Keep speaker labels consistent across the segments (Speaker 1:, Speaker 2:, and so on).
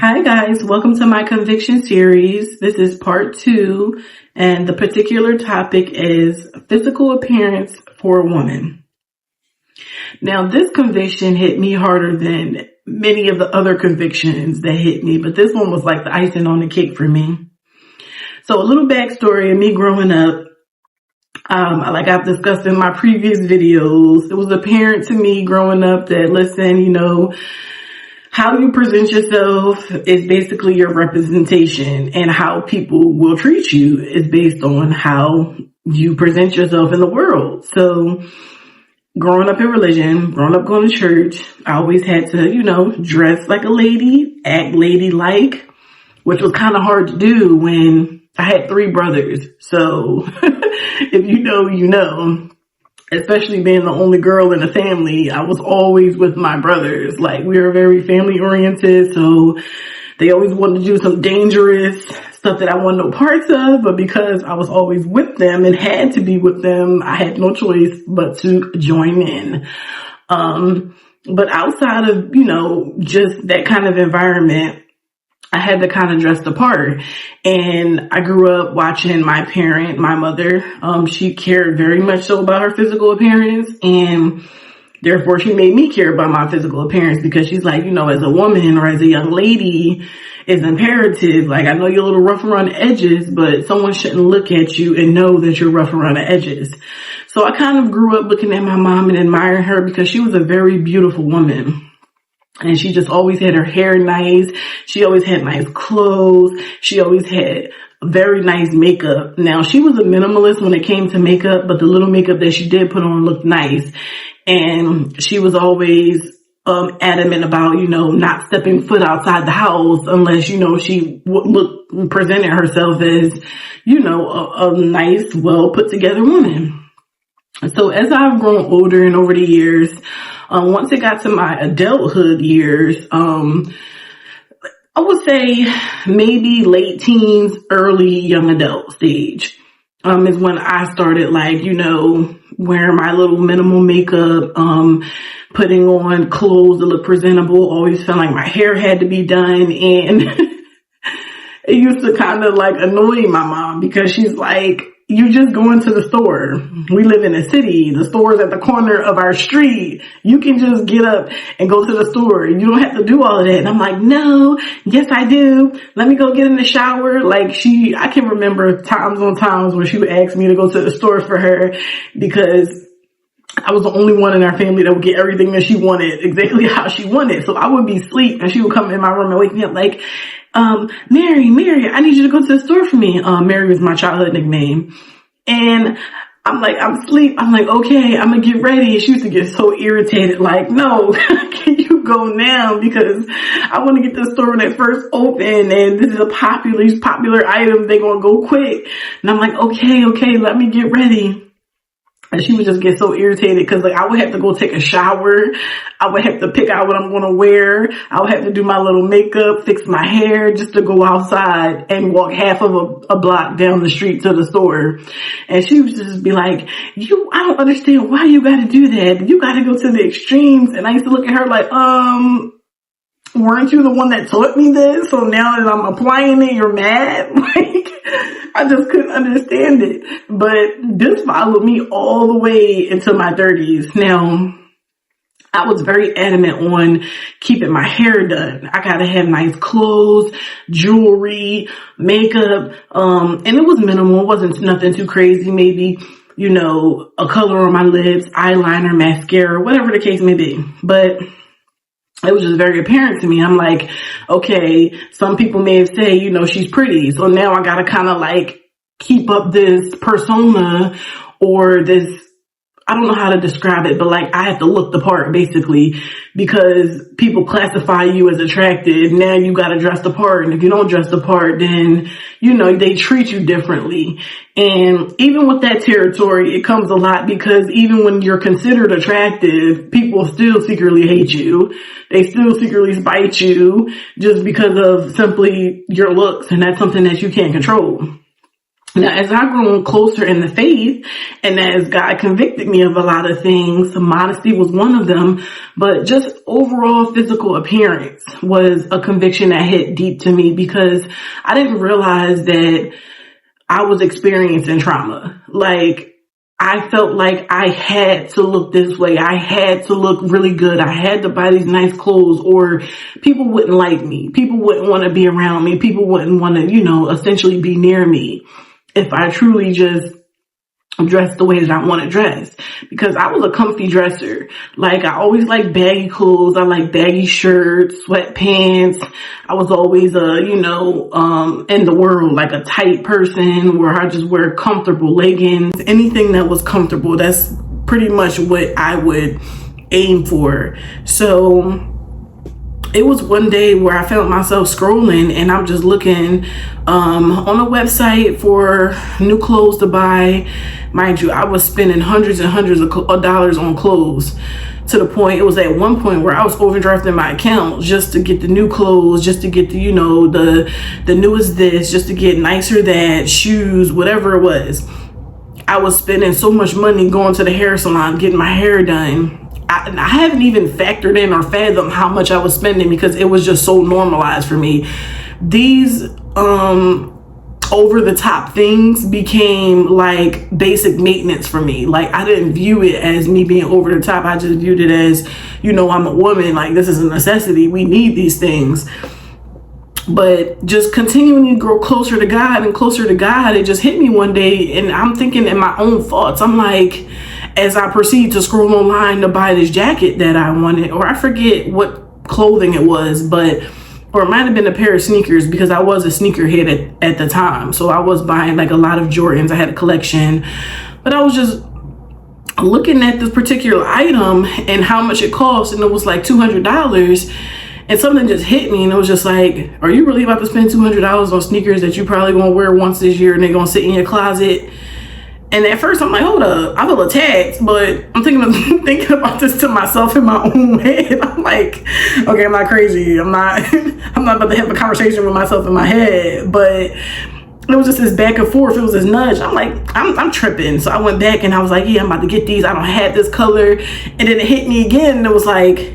Speaker 1: Hi guys, welcome to my conviction series. This is part 2 and the particular topic is physical appearance for a woman. Now this conviction hit me harder than many of the other convictions that hit me, but this one was like the icing on the cake for me. So a little backstory of me growing up. Like I've discussed in my previous videos, it was apparent to me growing up that, listen, how you present yourself is basically your representation, and how people will treat you is based on how you present yourself in the world. So growing up in religion, growing up going to church, I always had to, dress like a lady, act ladylike, which was kind of hard to do when I had 3 brothers. So if you know. Especially being the only girl in the family, I was always with my brothers. Like, we were very family oriented, so they always wanted to do some dangerous stuff that I wanted no parts of, but because I was always with them and had to be with them, I had no choice but to join in. But outside of, just that kind of environment, I had to kind of dress the part. And I grew up watching my mother, she cared very much so about her physical appearance, and therefore she made me care about my physical appearance, because she's like, as a woman or as a young lady, it's imperative. Like, I know you're a little rough around the edges, but someone shouldn't look at you and know that you're rough around the edges. So I kind of grew up looking at my mom and admiring her, because she was a very beautiful woman. And she just always had her hair nice. She always had nice clothes. She always had very nice makeup. Now, she was a minimalist when it came to makeup, but the little makeup that she did put on looked nice. And she was always adamant about, not stepping foot outside the house unless, she presented herself as, a nice, well put together woman. So as I've grown older and over the years, once it got to my adulthood years, I would say maybe late teens, early young adult stage, is when I started wearing my little minimal makeup, putting on clothes that look presentable, always felt like my hair had to be done. And it used to kind of annoy my mom, because she's like, you just go into the store. We live in a city. The store's at the corner of our street. You can just get up and go to the store. You don't have to do all of that. And I'm like, no, yes, I do. Let me go get in the shower. I can remember times on times when she would ask me to go to the store for her, because I was the only one in our family that would get everything that she wanted exactly how she wanted. So I would be asleep and she would come in my room and wake me up like, Mary, I need you to go to the store for me. Mary was my childhood nickname. And I'm like, I'm asleep. I'm like, okay, I'm gonna get ready. And she used to get so irritated, like, no, can you go now? Because I want to get to the store when it first open, and this is a popular item. They're gonna go quick. And I'm like, okay, let me get ready. And she would just get so irritated, because I would have to go take a shower. I would have to pick out what I'm going to wear. I would have to do my little makeup, fix my hair, just to go outside and walk half of a block down the street to the store. And she would just be like, I don't understand why you got to do that. You got to go to the extremes. And I used to look at her like, weren't you the one that taught me this? So now that I'm applying it, you're mad? I just couldn't understand it. But this followed me all the way into my 30s. Now, I was very adamant on keeping my hair done. I gotta have nice clothes, jewelry, makeup, and it was minimal. It wasn't nothing too crazy. Maybe, a color on my lips, eyeliner, mascara, whatever the case may be. But it was just very apparent to me. I'm like, okay, some people may say, she's pretty. So now I gotta kind of keep up this persona, or this, I don't know how to describe it, but I have to look the part, basically, because people classify you as attractive. Now you gotta dress the part. And if you don't dress the part, then, they treat you differently. And even with that territory, it comes a lot, because even when you're considered attractive, people still secretly hate you. They still secretly spite you just because of simply your looks. And that's something that you can't control. Now, as I grew closer in the faith and as God convicted me of a lot of things, modesty was one of them, but just overall physical appearance was a conviction that hit deep to me because I didn't realize that I was experiencing trauma. Like, I felt like I had to look this way. I had to look really good. I had to buy these nice clothes or people wouldn't like me. People wouldn't want to be around me. People wouldn't want to, essentially be near me if I truly just dress the way that I want to dress, because I was a comfy dresser. Like, I always liked baggy clothes. I like baggy shirts, sweatpants. I was always in the world, like a tight person where I just wear comfortable leggings, anything that was comfortable. That's pretty much what I would aim for. So it was one day where I found myself scrolling and I'm just looking on a website for new clothes to buy. Mind you, I was spending hundreds and hundreds of dollars on clothes, to the point, it was at one point where I was overdrafting my account just to get the new clothes, just to get the newest this, just to get nicer that, shoes, whatever it was. I was spending so much money going to the hair salon, getting my hair done. I haven't even factored in or fathomed how much I was spending because it was just so normalized for me. These over the top things became like basic maintenance for me. Like, I didn't view it as me being over the top. I just viewed it as, I'm a woman. Like, this is a necessity. We need these things. But just continuing to grow closer to God and closer to God, it just hit me one day, and I'm thinking in my own thoughts, I'm like, as I proceed to scroll online to buy this jacket that I wanted, or I forget what clothing it was, or it might have been a pair of sneakers because I was a sneakerhead at the time. So I was buying like a lot of Jordans. I had a collection, but I was just looking at this particular item and how much it cost, and it was like $200. And something just hit me, and it was just like, are you really about to spend $200 on sneakers that you probably gonna wear once this year and they're gonna sit in your closet? And at first I'm like, hold up, I feel attacked, but I'm thinking about this to myself in my own head. I'm like, okay, I'm not crazy. I'm not about to have a conversation with myself in my head. But it was just this back and forth. It was this nudge. I'm like, I'm tripping. So I went back and I was like, yeah, I'm about to get these. I don't have this color. And then it hit me again, and it was like,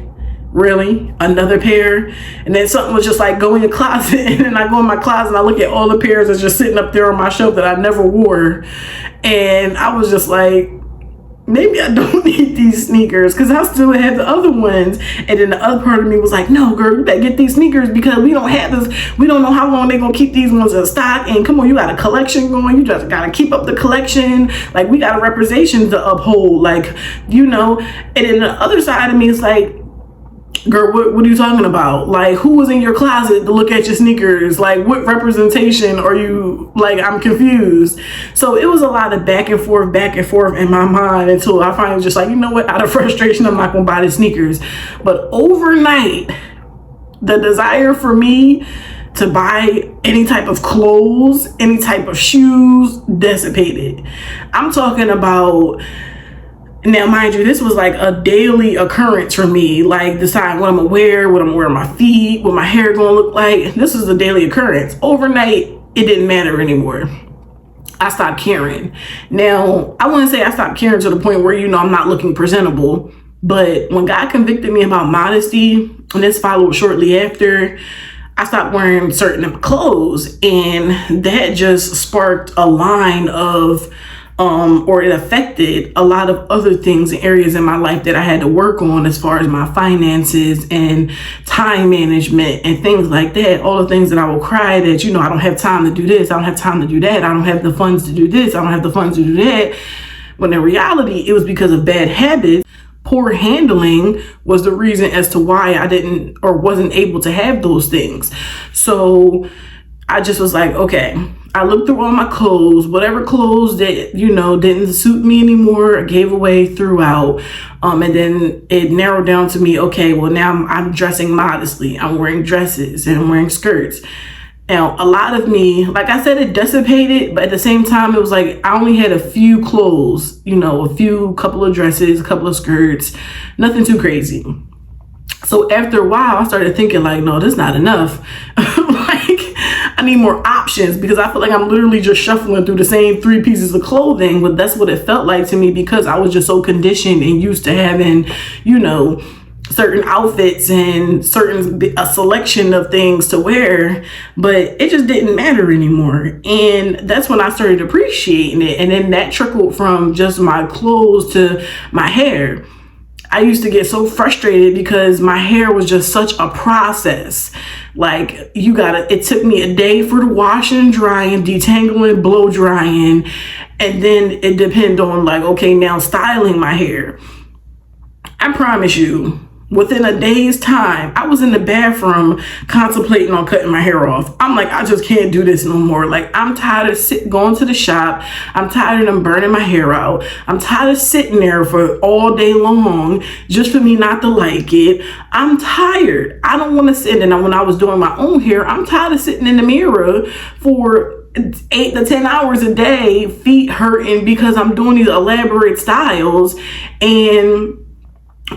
Speaker 1: really? Another pair? And then something was just like, go in your closet. And then I go in my closet and I look at all the pairs that's just sitting up there on my shelf that I never wore. And I was just like, maybe I don't need these sneakers, because I still have the other ones. And then the other part of me was like, no, girl, you better get these sneakers because we don't have this. We don't know how long they're going to keep these ones in stock. And come on, you got a collection going. You just got to keep up the collection. Like, we got a representation to uphold, like, And then the other side of me is like, girl, what are you talking about? Like, who was in your closet to look at your sneakers? Like, what representation are you, like, I'm confused. So it was a lot of back and forth in my mind until I finally was just like, you know what, out of frustration, I'm not gonna buy the sneakers. But overnight, the desire for me to buy any type of clothes, any type of shoes dissipated. I'm talking about, now, mind you, this was like a daily occurrence for me, like deciding what I'm gonna wear, what I'm gonna wear on my feet, what my hair gonna look like. This was a daily occurrence. Overnight, it didn't matter anymore. I stopped caring. Now, I wouldn't say I stopped caring to the point where, I'm not looking presentable, but when God convicted me about modesty, and this followed shortly after, I stopped wearing certain clothes, and that just sparked a line of or it affected a lot of other things and areas in my life that I had to work on, as far as my finances and time management and things like that. All the things that I will cry that, I don't have time to do this. I don't have time to do that. I don't have the funds to do this. I don't have the funds to do that. When in reality, it was because of bad habits. Poor handling was the reason as to why I didn't or wasn't able to have those things. So I just was like, okay, I looked through all my clothes, whatever clothes that, didn't suit me anymore, I gave away throughout. And then it narrowed down to me, okay, well, now I'm dressing modestly. I'm wearing dresses and I'm wearing skirts. Now, a lot of me, like I said, it dissipated, but at the same time, it was like I only had a few clothes, couple of dresses, a couple of skirts, nothing too crazy. So after a while, I started thinking like, no, that's not enough. Like, I need more options. options, because I feel like I'm literally just shuffling through the same 3 pieces of clothing. But that's what it felt like to me, because I was just so conditioned and used to having, certain outfits and a selection of things to wear, but it just didn't matter anymore. And that's when I started appreciating it. And then that trickled from just my clothes to my hair. I used to get so frustrated because my hair was just such a process. Like, it took me a day for the washing and drying, detangling, blow drying, and then it depended on now styling my hair. I promise you, within a day's time, I was in the bathroom contemplating on cutting my hair off. I'm like, I just can't do this no more. Like, I'm tired of going to the shop. I'm tired of them burning my hair out. I'm tired of sitting there for all day long just for me not to like it. I'm tired. I don't want to sit. And when I was doing my own hair, I'm tired of sitting in the mirror for 8 to 10 hours a day, feet hurting because I'm doing these elaborate styles, and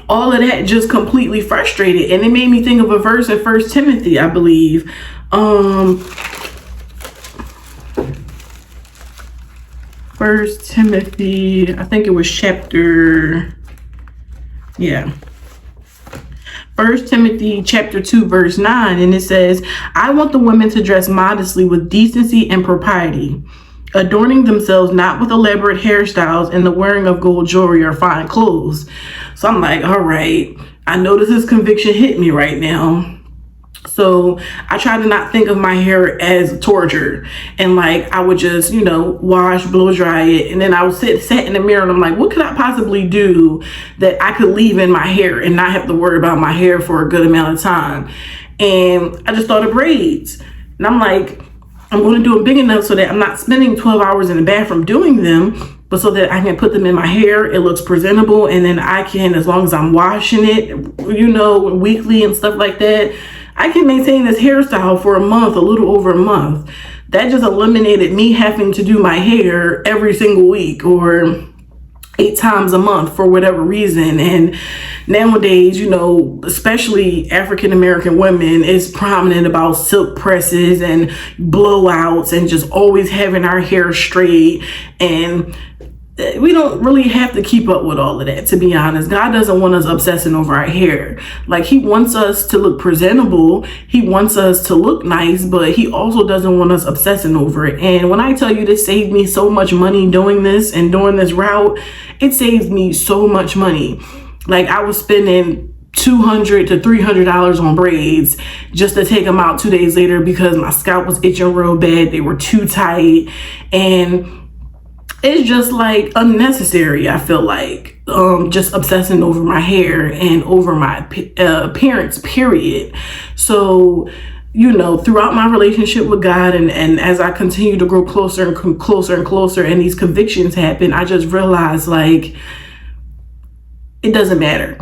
Speaker 1: all of that just completely frustrated. And it made me think of a verse in 1 Timothy, I believe. 1 Timothy, I think it was 1 Timothy chapter 2, verse 9. And it says, I want the women to dress modestly with decency and propriety, adorning themselves not with elaborate hairstyles and the wearing of gold jewelry or fine clothes. So I'm like, all right, I notice this conviction hit me right now. So I try to not think of my hair as torture. And I would just, wash, blow dry it. And then I would sit in the mirror and I'm like, what could I possibly do that I could leave in my hair and not have to worry about my hair for a good amount of time? And I just thought of braids. And I'm like, I'm going to do them big enough so that I'm not spending 12 hours in the bathroom doing them, but so that I can put them in my hair. It looks presentable. And then I can, as long as I'm washing it, weekly and stuff like that, I can maintain this hairstyle for a month, a little over a month. That just eliminated me having to do my hair every single week or 8 times a month for whatever reason. And nowadays, especially African American women, is prominent about silk presses and blowouts and just always having our hair straight. And we don't really have to keep up with all of that, to be honest. God doesn't want us obsessing over our hair. He wants us to look presentable. He wants us to look nice, but he also doesn't want us obsessing over it. And when I tell you this saved me so much money doing this and doing this route, it saves me so much money. I was spending $200 to $300 on braids just to take them out 2 days later because my scalp was itching real bad. They were too tight. And it's just unnecessary. I feel like just obsessing over my hair and over my appearance, period. So, throughout my relationship with God and as I continue to grow closer and closer and closer and these convictions happen, I just realized it doesn't matter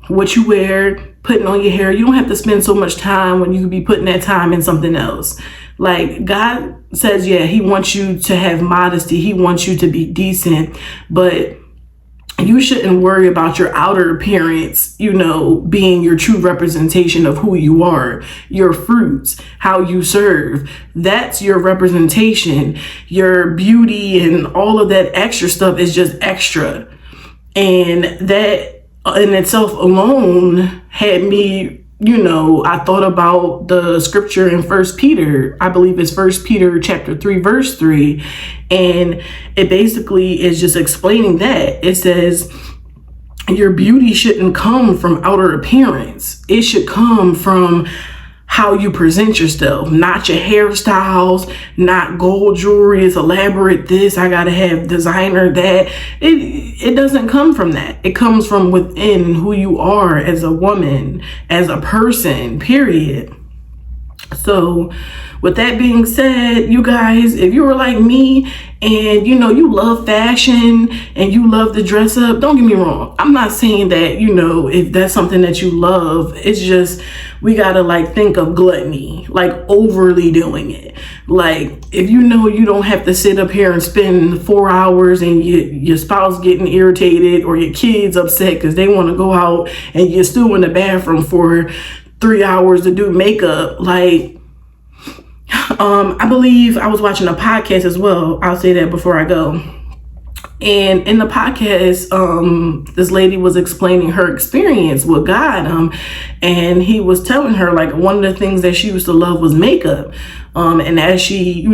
Speaker 1: what you wear, putting on your hair. You don't have to spend so much time when you could be putting that time in something else. God says, yeah, he wants you to have modesty. He wants you to be decent, but you shouldn't worry about your outer appearance, being your true representation of who you are, your fruits, how you serve. That's your representation. Your beauty and all of that extra stuff is just extra. And that in itself alone had me, I thought about the scripture in 1 Peter, I believe it's 1 Peter chapter 3, verse 3. And it basically is just explaining that. It says, your beauty shouldn't come from outer appearance. It should come from how you present yourself, not your hairstyles, not gold jewelry, it's elaborate this, I gotta have designer that. It doesn't come from that. It comes from within who you are as a woman, as a person, period. So with that being said, you guys, if you were like me and you love fashion and you love to dress up, don't get me wrong. I'm not saying that, if that's something that you love, it's just we gotta think of gluttony, overly doing it. If you don't have to sit up here and spend 4 hours and your spouse getting irritated or your kids upset because they want to go out and you're still in the bathroom for 3 hours to do makeup, I believe I was watching a podcast as well. I'll say that before I go. And in the podcast, this lady was explaining her experience with God. And he was telling her, like, one of the things that she used to love was makeup. And as she,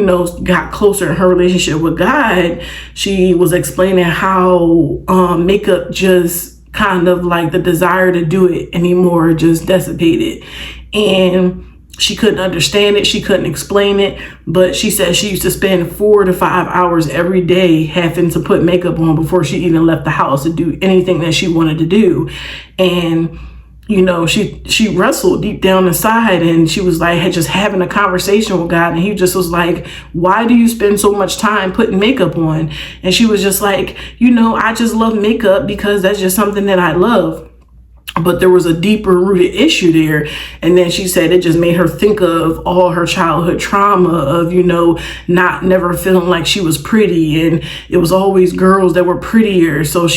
Speaker 1: got closer in her relationship with God, she was explaining how makeup just kind of like the desire to do it anymore just dissipated. And she couldn't understand it. She couldn't explain it. But she said she used to spend 4 to 5 hours every day having to put makeup on before she even left the house to do anything that she wanted to do. And, she wrestled deep down inside, and she was like, just having a conversation with God. And he just was like, why do you spend so much time putting makeup on? And she was just like, I just love makeup because that's just something that I love. But there was a deeper rooted issue there. And then she said it just made her think of all her childhood trauma of, never feeling like she was pretty. And it was always girls that were prettier. So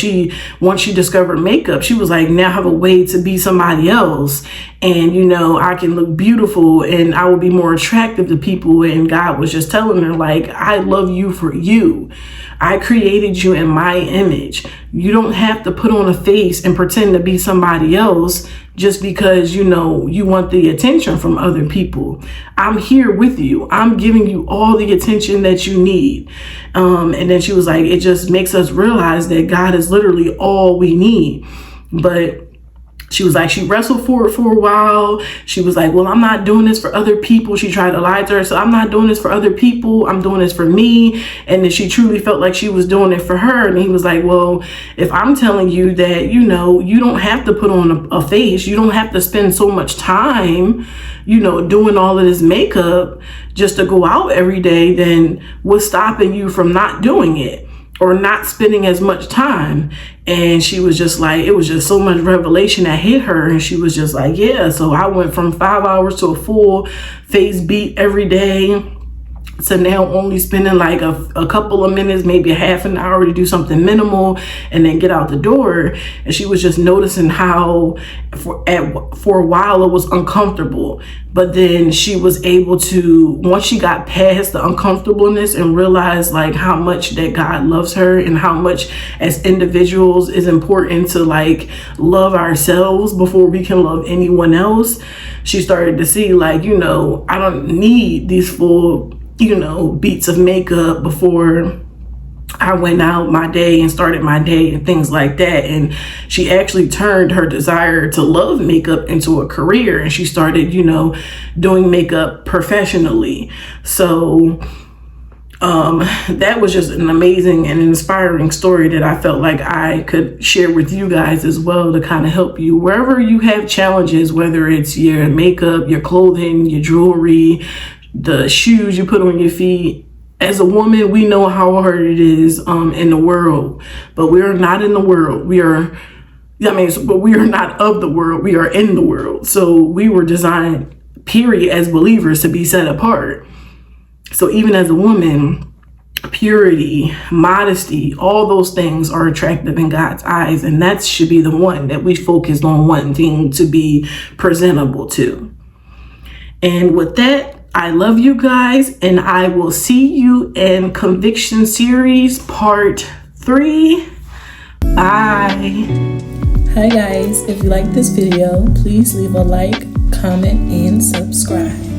Speaker 1: once she discovered makeup, she was like, now I have a way to be somebody else. And, I can look beautiful and I will be more attractive to people. And God was just telling her, like, I love you for you. I created you in my image. You don't have to put on a face and pretend to be somebody else just because, you want the attention from other people. I'm here with you. I'm giving you all the attention that you need. And then she was like, it just makes us realize that God is literally all we need. But she was like, she wrestled for it for a while. She was like, well, I'm not doing this for other people. She tried to lie to her. So I'm not doing this for other people. I'm doing this for me. And then she truly felt like she was doing it for her. And he was like, well, if I'm telling you that, you don't have to put on a face. You don't have to spend so much time, doing all of this makeup just to go out every day, then what's stopping you from not doing it? Or not spending as much time. And she was just like, it was just so much revelation that hit her. And she was just like, yeah. So I went from 5 hours to a full face beat every day to now only spending like a couple of minutes, maybe a half an hour to do something minimal and then get out the door. And she was just noticing how for a while it was uncomfortable. But then she was able to, once she got past the uncomfortableness and realized like how much that God loves her and how much as individuals is important to like love ourselves before we can love anyone else, she started to see like, I don't need these full beats of makeup before I went out my day and started my day and things like that. And she actually turned her desire to love makeup into a career, and she started, doing makeup professionally. So that was just an amazing and inspiring story that I felt like I could share with you guys as well to kind of help you wherever you have challenges, whether it's your makeup, your clothing, your jewelry, the shoes you put on your feet. As a woman, we know how hard it is in the world, but we are not in the world. But we are not of the world. We are in the world. So we were designed, period, as believers to be set apart. So even as a woman, purity, modesty, all those things are attractive in God's eyes. And that should be the one that we focus on wanting to be presentable to. And with that, I love you guys, and I will see you in Conviction Series Part 3. Bye.
Speaker 2: Hi guys, if you like this video, please leave a like, comment, and subscribe.